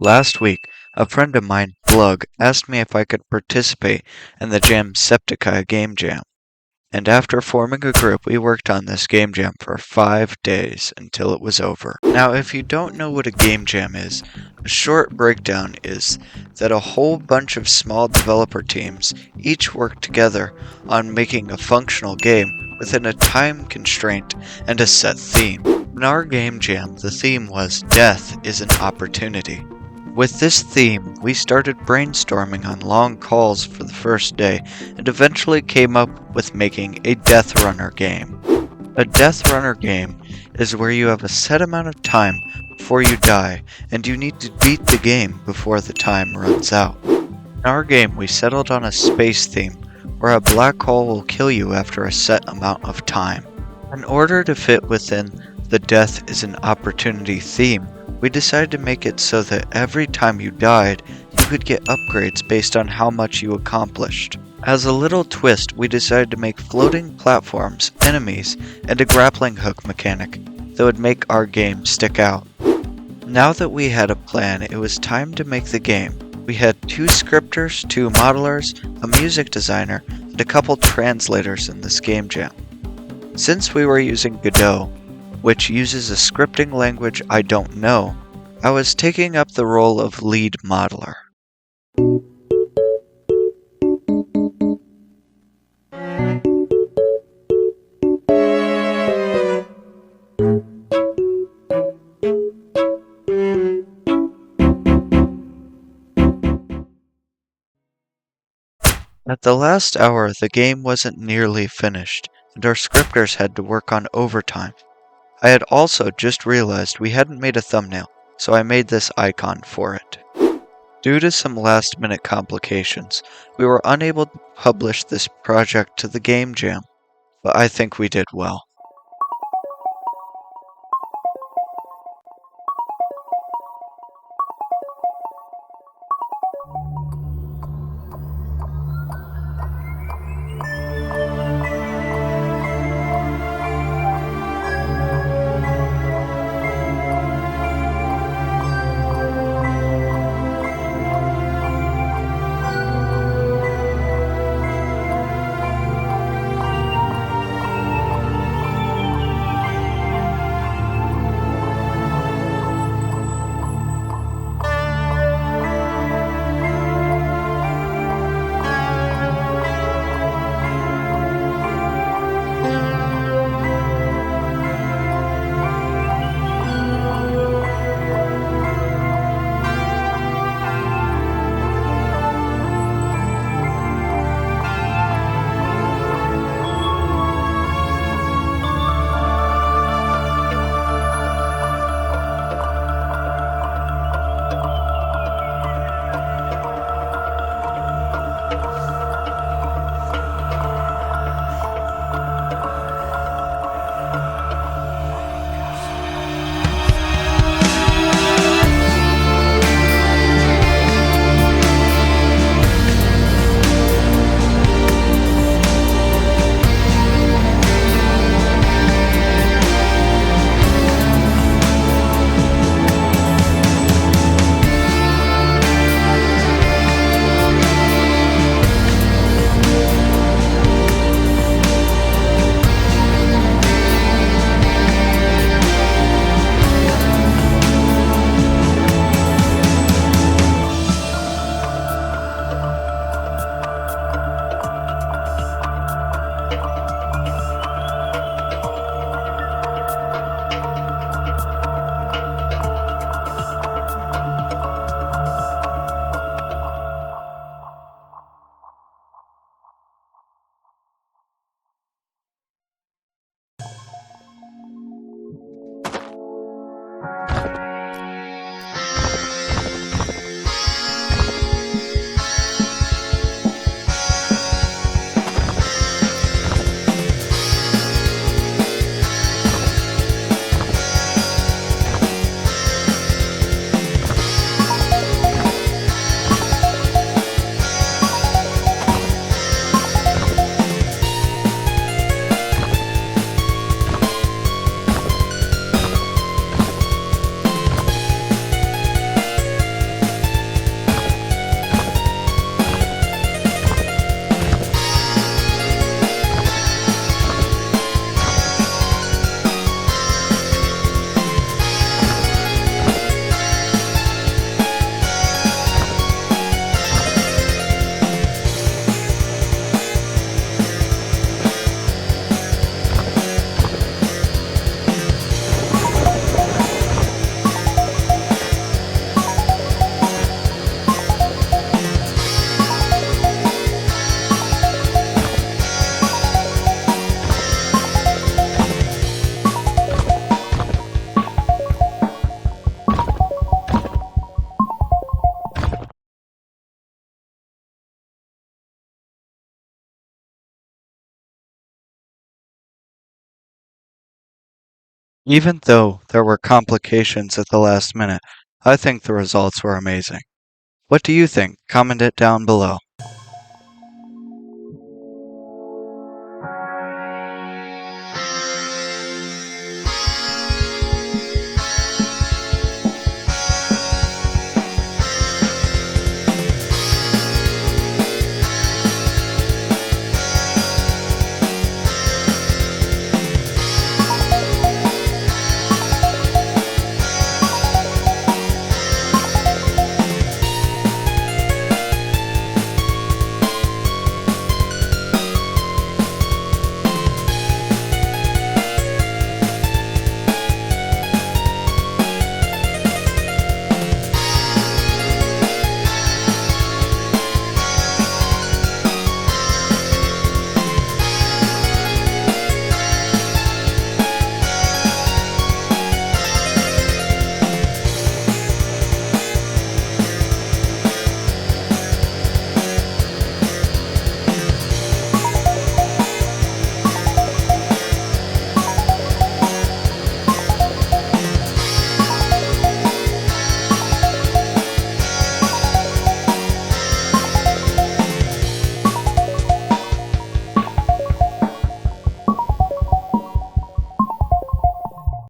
Last week, a friend of mine, Blug, asked me if I could participate in the Jamsepticeye game jam. And after forming a group, we worked on this game jam for 5 days until it was over. Now, if you don't know what a game jam is, a short breakdown is that a whole bunch of small developer teams each work together on making a functional game within a time constraint and a set theme. In our game jam, the theme was Death is an Opportunity. With this theme, we started brainstorming on long calls for the first day and eventually came up with making a Death Runner game. A Death Runner game is where you have a set amount of time before you die and you need to beat the game before the time runs out. In our game, we settled on a space theme where a black hole will kill you after a set amount of time. In order to fit within the Death is an Opportunity theme, we decided to make it so that every time you died, you could get upgrades based on how much you accomplished. As a little twist, we decided to make floating platforms, enemies, and a grappling hook mechanic that would make our game stick out. Now that we had a plan, it was time to make the game. We had 2 scripters, 2 modelers, a music designer, and a couple translators in this game jam. Since we were using Godot, which uses a scripting language I don't know, I was taking up the role of lead modeler. At the last hour, the game wasn't nearly finished, and our scripters had to work on overtime. I had also just realized we hadn't made a thumbnail, so I made this icon for it. Due to some last-minute complications, we were unable to publish this project to the game jam, but I think we did well. Even though there were complications at the last minute, I think the results were amazing. What do you think? Comment it down below.